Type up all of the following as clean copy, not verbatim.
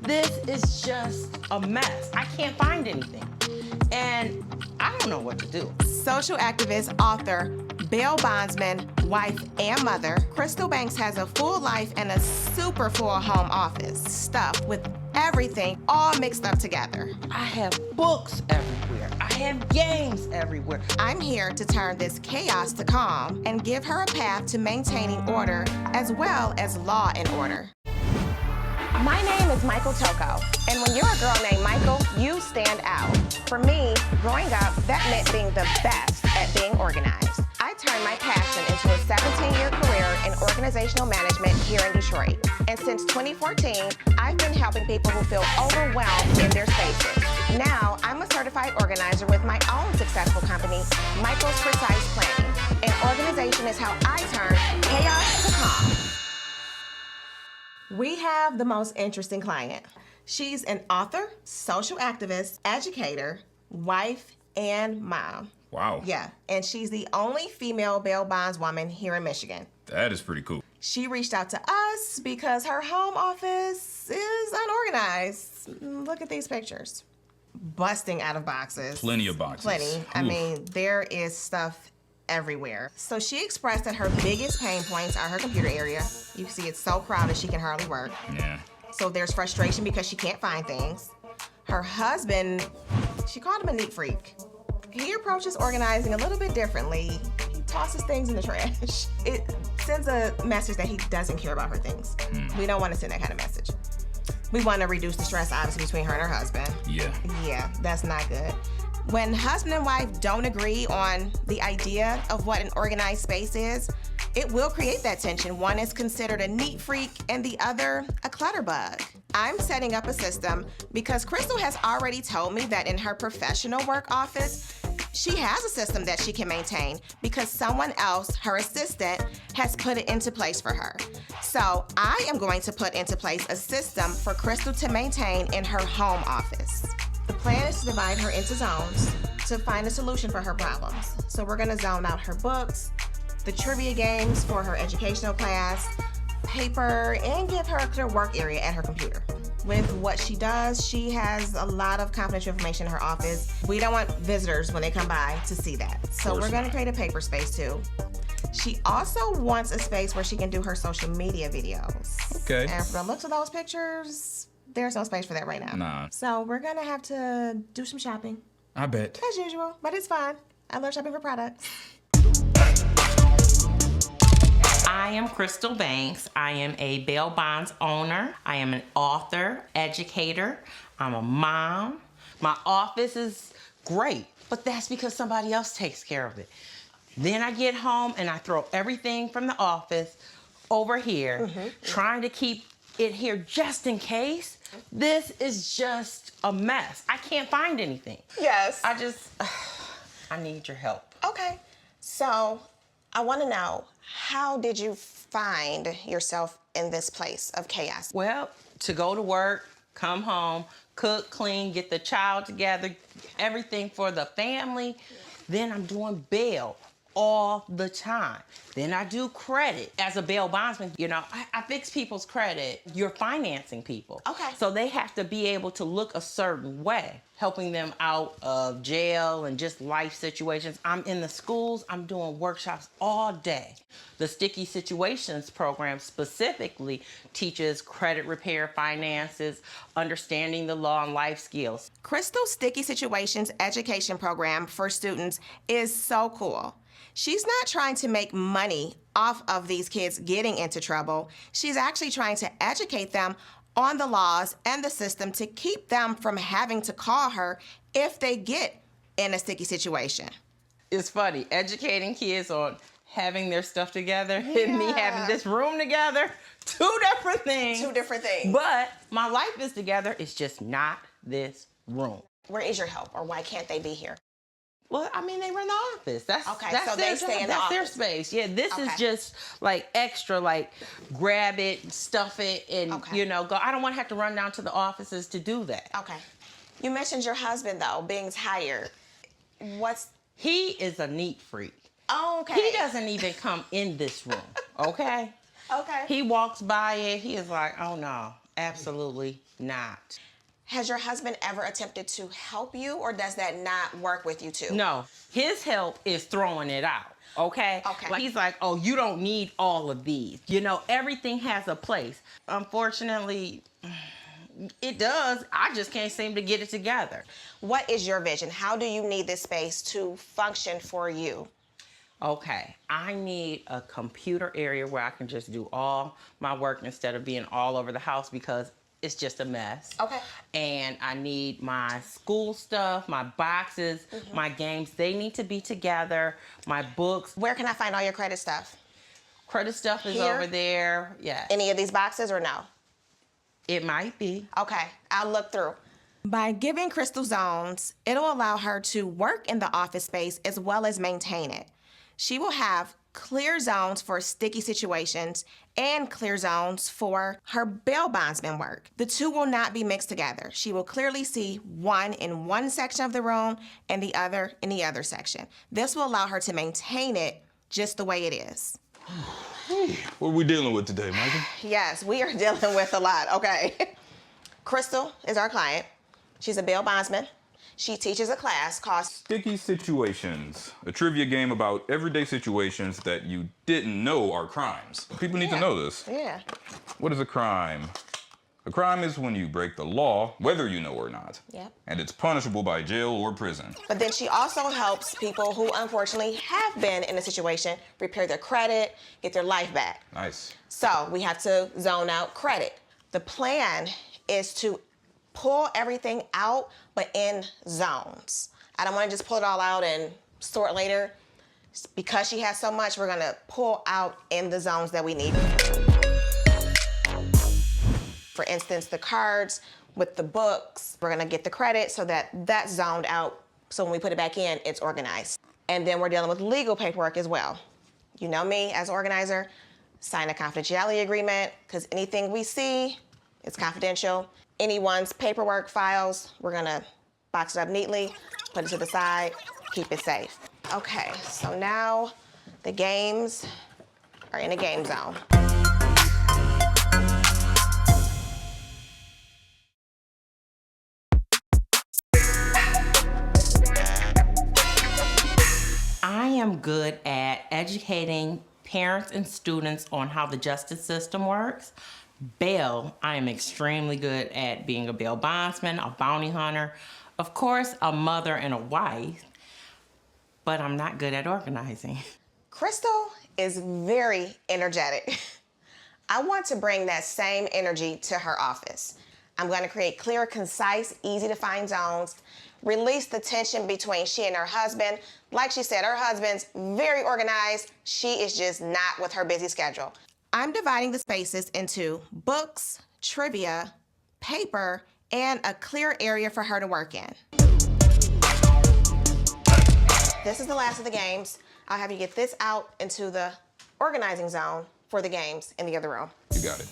This is just a mess. I can't find anything. And I don't know what to do. Social activist, author, bail bondsman, wife, and mother, Crystal Banks has a full life and a super full home office, stuffed with everything all mixed up together. I have books everywhere. I have games everywhere. I'm here to turn this chaos to calm and give her a path to maintaining order as well as law and order. My name is Michael Toko, and when you're a girl named Michael, you stand out. For me, growing up, that meant being the best at being organized. I turned my passion into a 17-year career in organizational management here in Detroit. And since 2014, I've been helping people who feel overwhelmed in their spaces. Now, I'm a certified organizer with my own successful company, Michael's Precise Planning. And organization is how I turn chaos to calm. We have the most interesting client. She's an author, social activist, educator, wife, and mom. Wow. Yeah, and she's the only female bail bondswoman here in Michigan. That is pretty cool. She reached out to us because her home office is unorganized. Look at these pictures. Busting out of boxes. Plenty of boxes. Plenty. I mean, there is stuff everywhere. So she expressed that her biggest pain points are her computer area. You see it's so crowded she can hardly work. Yeah. So there's frustration because she can't find things. Her husband, she called him a neat freak. He approaches organizing a little bit differently. He tosses things in the trash. It sends a message that he doesn't care about her things. We don't want to send that kind of message. We want to reduce the stress, obviously, between her and her husband. Yeah. Yeah, that's not good. When husband and wife don't agree on the idea of what an organized space is, it will create that tension. One is considered a neat freak and the other a clutter bug. I'm setting up a system because Crystal has already told me that in her professional work office, she has a system that she can maintain because someone else, her assistant, has put it into place for her. So I am going to put into place a system for Crystal to maintain in her home office. The plan is to divide her into zones to find a solution for her problems. So we're gonna zone out her books, the trivia games for her educational class, paper, and give her a clear work area at her computer. With what she does, she has a lot of confidential information in her office. We don't want visitors when they come by to see that. So we're gonna create a paper space too. She also wants a space where she can do her social media videos. Okay. And for the looks of those pictures, there's no space for that right now. Nah. So we're gonna have to do some shopping, I bet. as usual, but it's fine. I love shopping for products. I am Crystal Banks. I am a bail bonds owner. I am an author, educator. I'm a mom. My office is great, but that's because somebody else takes care of it. Then I get home and I throw everything from the office over here, trying to keep it here just in case. This is just a mess. I can't find anything. Yes. I need your help. Okay. So I want to know, how did you find yourself in this place of chaos? Well, to go to work, come home, cook, clean, get the child together, everything for the family. Then I'm doing bail all the time. Then I do credit. As a bail bondsman, you know, I fix people's credit. You're financing people. Okay. So they have to be able to look a certain way, helping them out of jail and just life situations. I'm in the schools, I'm doing workshops all day. The Sticky Situations program specifically teaches credit repair finances, understanding the law and life skills. Crystal's Sticky Situations education program for students is so cool. She's not trying to make money off of these kids getting into trouble. She's actually trying to educate them on the laws and the system to keep them from having to call her if they get in a sticky situation. It's funny, educating kids on having their stuff together and me having this room together, two different things. Two different things. But my life is together, it's just not this room. Where is your help, or why can't they be here? Well, I mean, they run the office. That's so they stay in the that's their office. space. Yeah, this is Okay. just like extra, like grab it, stuff it, and you know, go. I don't want to have to run down to the offices to do that. Okay. You mentioned your husband, though, being tired. He is a neat freak. Oh, okay. He doesn't even come in this room, okay? Okay. He walks by it, he is like, oh no, Absolutely not. Has your husband ever attempted to help you, or does that not work with you too? No, his help is throwing it out. Okay? Okay. Like, he's like, oh, you don't need all of these. You know, everything has a place. Unfortunately, it does. I just can't seem to get it together. What is your vision? How do you need this space to function for you? Okay, I need a computer area where I can just do all my work instead of being all over the house because it's just a mess. Okay. And I need my school stuff, my boxes, my games. They need to be together. My books. Where can I find all your credit stuff? Credit stuff is Here? over there. Yeah. Any of these boxes or no? It might be. Okay, I'll look through. By giving Crystal zones, it'll allow her to work in the office space as well as maintain it. She will have clear zones for sticky situations and clear zones for her bail bondsman work. The two will not be mixed together. She will clearly see one in one section of the room and the other in the other section. This will allow her to maintain it just the way it is. What are we dealing with today, Michael? Yes, we are dealing with a lot, okay? Crystal is our client. She's a bail bondsman. She teaches a class called Sticky Situations, a trivia game about everyday situations that you didn't know are crimes. People need to know this. Yeah. What is a crime? A crime is when you break the law, whether you know or not. Yep. And it's punishable by jail or prison. But then she also helps people who unfortunately have been in a situation repair their credit, get their life back. Nice. So we have to zone out credit. The plan is to pull everything out, but in zones. I don't want to just pull it all out and sort later. Because she has so much, we're gonna pull out in the zones that we need. For instance, the cards with the books, we're gonna get the credit so that that's zoned out. So when we put it back in, it's organized. And then we're dealing with legal paperwork as well. You know me as an organizer, sign a confidentiality agreement, because anything we see, it's confidential. Anyone's paperwork files, we're gonna box it up neatly, put it to the side, keep it safe. Okay, so now the games are in a game zone. I am good at educating parents and students on how the justice system works. Bail, I am extremely good at being a bail bondsman, a bounty hunter, of course, a mother and a wife, but I'm not good at organizing. Crystal is very energetic. I want to bring that same energy to her office. I'm going to create clear, concise, easy to find zones, release the tension between she and her husband. Like she said, her husband's very organized. She is just not with her busy schedule. I'm dividing the spaces into books, trivia, paper, and a clear area for her to work in. This is the last of the games. I'll have you get this out into the organizing zone for the games in the other room. You got it.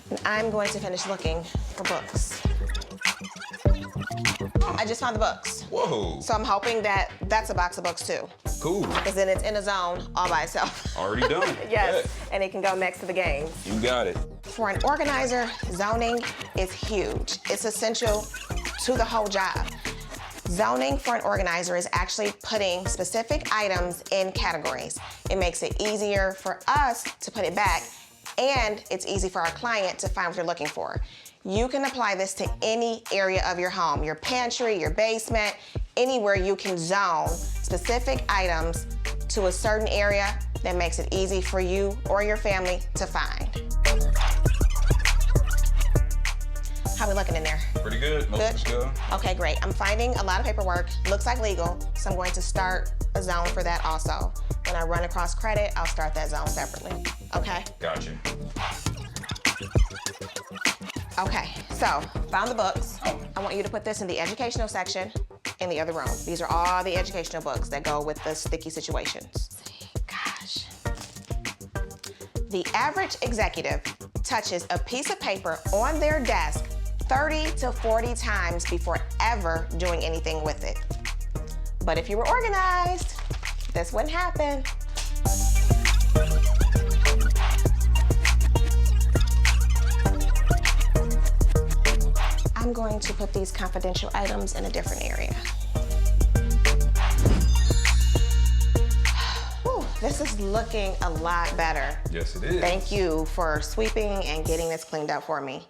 And I'm going to finish looking for books. I just found the books. Whoa. So I'm hoping that that's a box of books too. Cool. Because then it's in a zone all by itself. Already done. Yes, Yeah. and it can go next to the games. You got it. For an organizer, zoning is huge. It's essential to the whole job. Zoning for an organizer is actually putting specific items in categories. It makes it easier for us to put it back, and it's easy for our client to find what you're looking for. You can apply this to any area of your home, your pantry, your basement, anywhere you can zone specific items to a certain area that makes it easy for you or your family to find. How we looking in there? Pretty good. Most is good. Okay, great. I'm finding a lot of paperwork. Looks like legal, so I'm going to start a zone for that also. When I run across credit, I'll start that zone separately. Okay? Gotcha. Okay, so found the books. I want you to put this in the educational section in the other room. These are all the educational books that go with the sticky situations. Gosh. The average executive touches a piece of paper on their desk 30 to 40 times before ever doing anything with it. But if you were organized, this wouldn't happen. I'm going to put these confidential items in a different area. Whew, this is looking a lot better. Yes, it is. Thank you for sweeping and getting this cleaned up for me.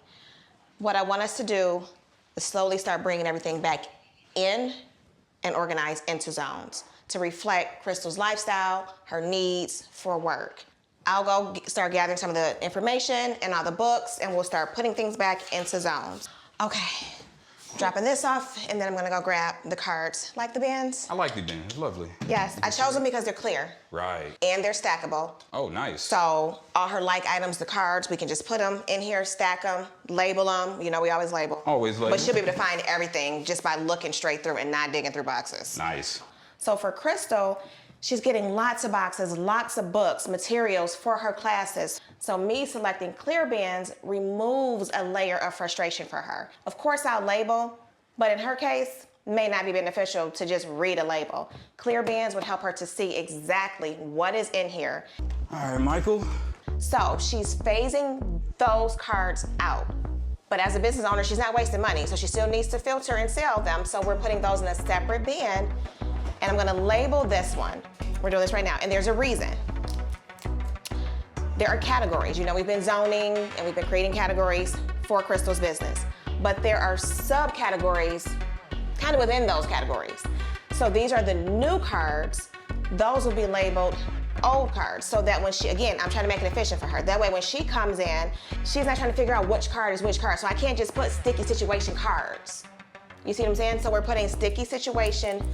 What I want us to do is slowly start bringing everything back in and organize into zones to reflect Crystal's lifestyle, her needs for work. I'll go start gathering some of the information and all the books, and we'll start putting things back into zones. Okay, dropping this off, and then I'm gonna go grab the cards. Like the bins? I like the bin. It's lovely. Yes, I chose them because they're clear. Right. And they're stackable. Oh, nice. So all her like items, the cards, we can just put them in here, stack them, label them. You know, we always label. Always label. But she'll be able to find everything just by looking straight through and not digging through boxes. Nice. So for Crystal, she's getting lots of boxes, lots of books, materials for her classes. So me selecting clear bins removes a layer of frustration for her. Of course, I'll label, but in her case, may not be beneficial to just read a label. Clear bins would help her to see exactly what is in here. All right, Michael. So she's phasing those cards out. But as a business owner, she's not wasting money, so she still needs to filter and sell them. So we're putting those in a separate bin, and I'm gonna label this one. We're doing this right now, and there's a reason. There are categories. You know, we've been zoning and we've been creating categories for Crystal's business, but there are subcategories kind of within those categories. So these are the new cards. Those will be labeled old cards, so that when she, again, I'm trying to make it efficient for her. That way when she comes in, she's not trying to figure out which card is which card. So I can't just put sticky situation cards. You see what I'm saying? So we're putting sticky situation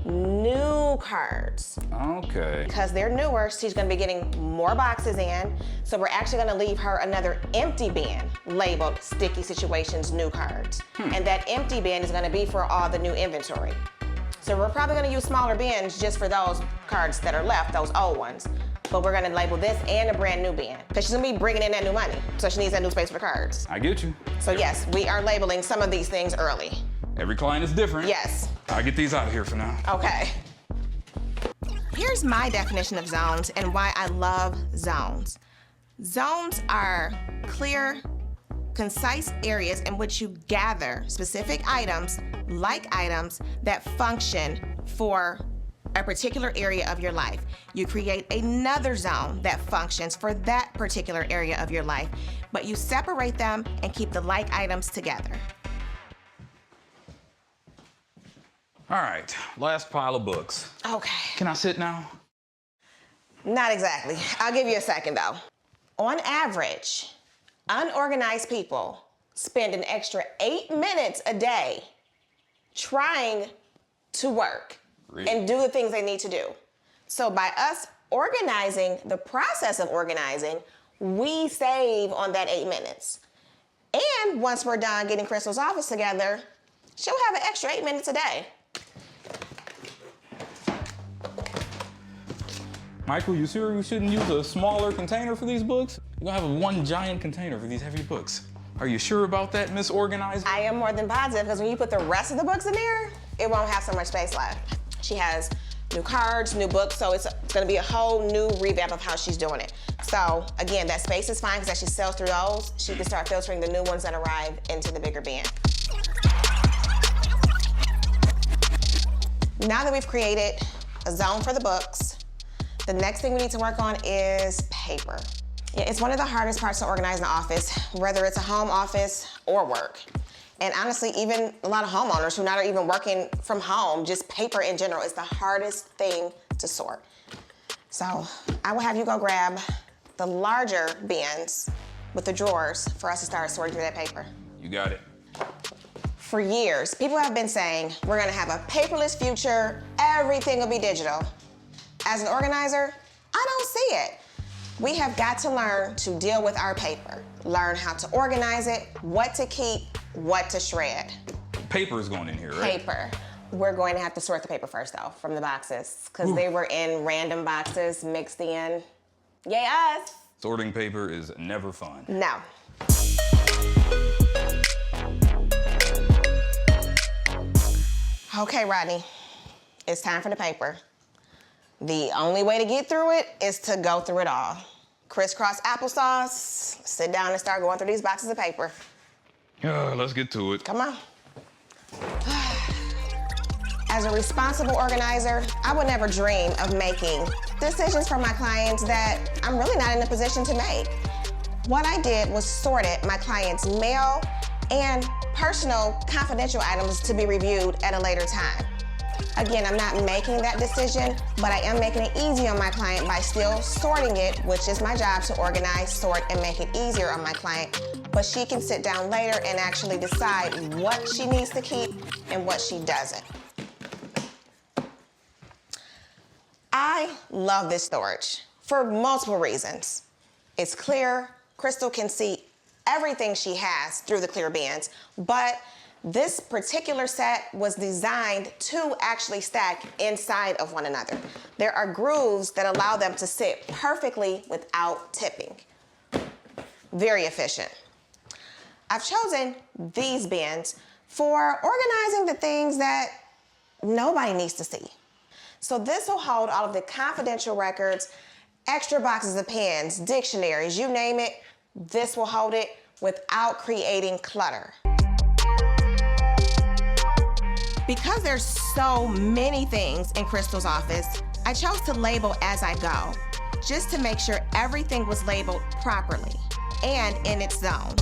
new cards. Okay. Because they're newer, she's gonna be getting more boxes in. So we're actually gonna leave her another empty bin labeled sticky situations new cards. And that empty bin is gonna be for all the new inventory. So we're probably gonna use smaller bins just for those cards that are left, those old ones. But we're gonna label this and a brand new bin, because she's gonna be bringing in that new money. So she needs that new space for the cards. I get you. So yes, we are labeling some of these things early. Every client is different. Yes. I'll get these out of here for now. Okay. Here's my definition of zones and why I love zones. Zones are clear, concise areas in which you gather specific items, like items, that function for a particular area of your life. You create another zone that functions for that particular area of your life, but you separate them and keep the like items together. All right, last pile of books. Okay. Can I sit now? Not exactly. I'll give you a second though. On average, unorganized people spend an extra 8 minutes a day trying to work and do the things they need to do. So by us organizing, the process of organizing, we save on that 8 minutes. And once we're done getting Crystal's office together, she'll have an extra 8 minutes a day. Michael, you sure we shouldn't use a smaller container for these books? You're gonna have one giant container for these heavy books. Are you sure about that, Miss Organizer? I am more than positive, because when you put the rest of the books in there, it won't have so much space left. She has new cards, new books, so it's gonna be a whole new revamp of how she's doing it. So again, that space is fine, because as she sells through those, she can start filtering the new ones that arrive into the bigger bin. Now that we've created a zone for the books, the next thing we need to work on is paper. Yeah, it's one of the hardest parts to organize in the office, whether it's a home office or work. And honestly, even a lot of homeowners who are not even working from home, just paper in general is the hardest thing to sort. So I will have you go grab the larger bins with the drawers for us to start sorting through that paper. You got it. For years, people have been saying, we're gonna have a paperless future, everything will be digital. As an organizer, I don't see it. We have got to learn to deal with our paper, learn how to organize it, what to keep, what to shred. Paper is going in here, right? Paper. We're going to have to sort the paper first though, from the boxes, because they were in random boxes mixed in. Yay us. Sorting paper is never fun. No. Okay, Rodney, it's time for the paper. The only way to get through it is to go through it all. Crisscross applesauce, sit down and start going through these boxes of paper. Let's get to it. Come on. As a responsible organizer, I would never dream of making decisions for my clients that I'm really not in a position to make. What I did was sorted my clients' mail and personal confidential items to be reviewed at a later time. Again, I'm not making that decision, but I am making it easy on my client by still sorting it, which is my job to organize, sort, and make it easier on my client. But she can sit down later and actually decide what she needs to keep and what she doesn't. I love this storage for multiple reasons. It's clear. Crystal can see everything she has through the clear bins, but this particular set was designed to actually stack inside of one another. There are grooves that allow them to sit perfectly without tipping. Very efficient. I've chosen these bins for organizing the things that nobody needs to see. So this will hold all of the confidential records, extra boxes of pens, dictionaries, you name it, this will hold it without creating clutter. Because there's so many things in Crystal's office, I chose to label as I go, just to make sure everything was labeled properly and in its zone.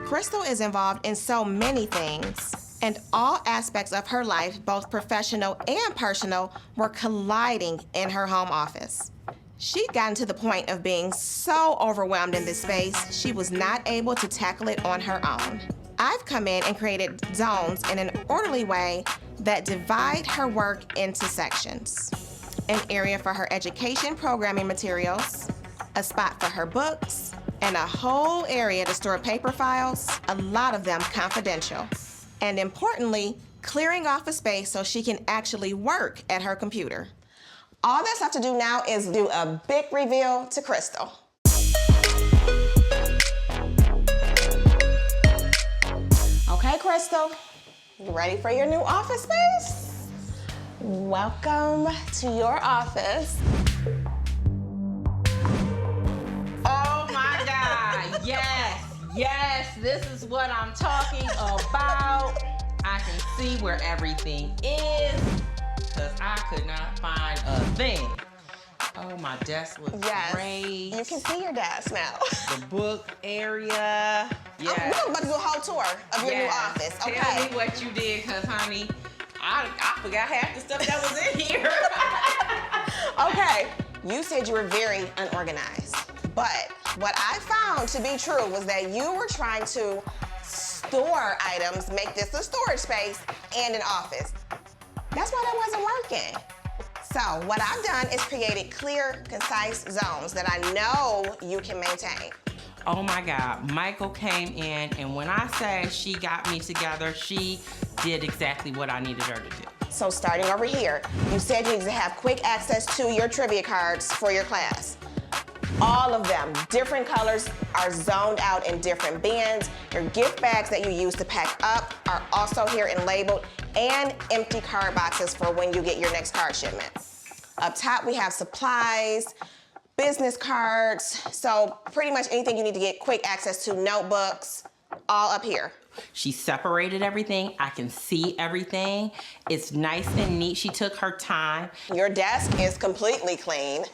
Crystal is involved in so many things, and all aspects of her life, both professional and personal, were colliding in her home office. She'd gotten to the point of being so overwhelmed in this space, she was not able to tackle it on her own. I've come in and created zones in an orderly way that divide her work into sections. An area for her education programming materials, a spot for her books, and a whole area to store paper files, a lot of them confidential. And importantly, clearing off a space so she can actually work at her computer. All that's left to do now is do a big reveal to Crystal. Okay, Crystal, you ready for your new office space? Welcome to your office. Oh my God, yes, this is what I'm talking about. I can see where everything is, because I could not find a thing. Oh, my desk looks great. You can see your desk now. The book area. We're about to do a whole tour of your new office, okay? Tell me what you did, because, honey, I forgot half the stuff that was in here. Okay, you said you were very unorganized, but what I found to be true was that you were trying to store items, make this a storage space and an office. That's why that wasn't working. So what I've done is created clear, concise zones that I know you can maintain. Oh my God, Michael came in, and when I say she got me together, she did exactly what I needed her to do. So starting over here, you said you need to have quick access to your trivia cards for your class. All of them, different colors, are zoned out in different bins. Your gift bags that you use to pack up are also here and labeled, and empty card boxes for when you get your next card shipment. Up top, we have supplies, business cards, so pretty much anything you need to get quick access to, notebooks, all up here. She separated everything. I can see everything. It's nice and neat. She took her time. Your desk is completely clean.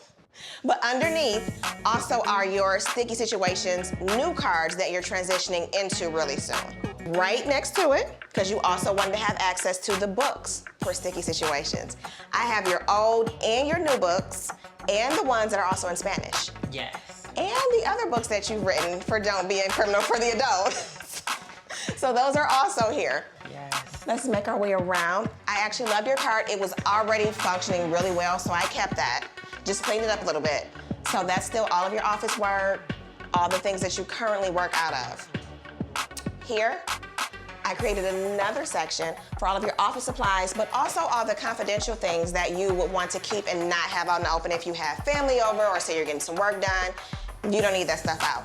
But underneath also are your sticky situations, new cards that you're transitioning into really soon. Right next to it, because you also wanted to have access to the books for sticky situations. I have your old and your new books, and the ones that are also in Spanish. Yes. And the other books that you've written for Don't Be a Criminal for the Adult. So those are also here. Yes. Let's make our way around. I actually love your card. It was already functioning really well, so I kept that. Just cleaned it up a little bit. So that's still all of your office work, all the things that you currently work out of. Here, I created another section for all of your office supplies, but also all the confidential things that you would want to keep and not have out in the open if you have family over or say you're getting some work done. You don't need that stuff out.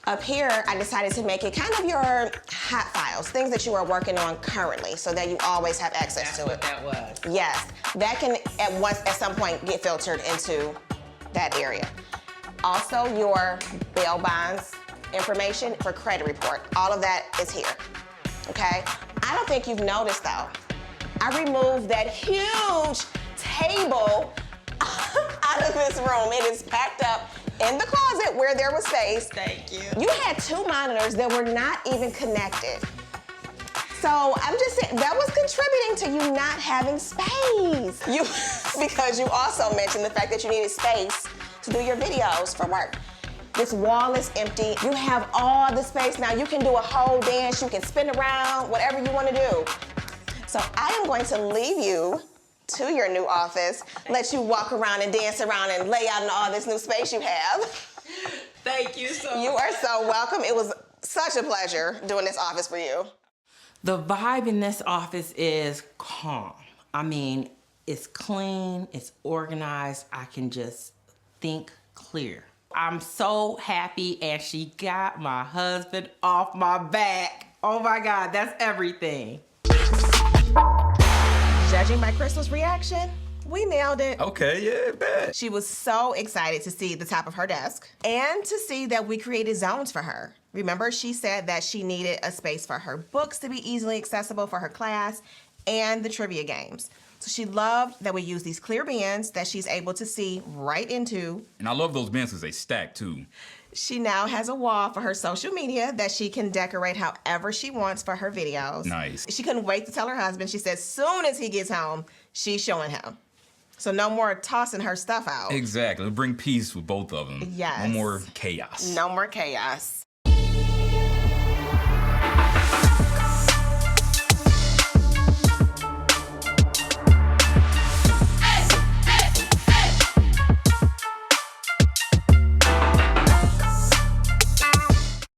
Up here, I decided to make it kind of your hot files, things that you are working on currently so that you always have access to it. That's what that was. Yes, that can at some point get filtered into that area. Also, your bail bonds information for credit report. All of that is here, okay? I don't think you've noticed though, I removed that huge table out of this room. It is packed up in the closet where there was space. Thank you. You had 2 monitors that were not even connected. So I'm just saying, that was contributing to you not having space. Because you also mentioned the fact that you needed space to do your videos for work. This wall is empty. You have all the space now. You can do a whole dance. You can spin around, whatever you want to do. So I am going to leave you to your new office, let you walk around and dance around and lay out in all this new space you have. Thank you so much. You are so welcome. It was such a pleasure doing this office for you. The vibe in this office is calm. I mean, it's clean, it's organized. I can just think clear. I'm so happy, and she got my husband off my back. Oh my God, that's everything. Judging by Crystal's reaction, we nailed it. Okay, yeah, bet. She was so excited to see the top of her desk and to see that we created zones for her. Remember, she said that she needed a space for her books to be easily accessible for her class and the trivia games. So she loved that we use these clear bins that she's able to see right into. And I love those bins because they stack too. She now has a wall for her social media that she can decorate however she wants for her videos. Nice. She couldn't wait to tell her husband. She said, soon as he gets home, she's showing him. So no more tossing her stuff out. Exactly. It'll bring peace with both of them. Yes. No more chaos. No more chaos.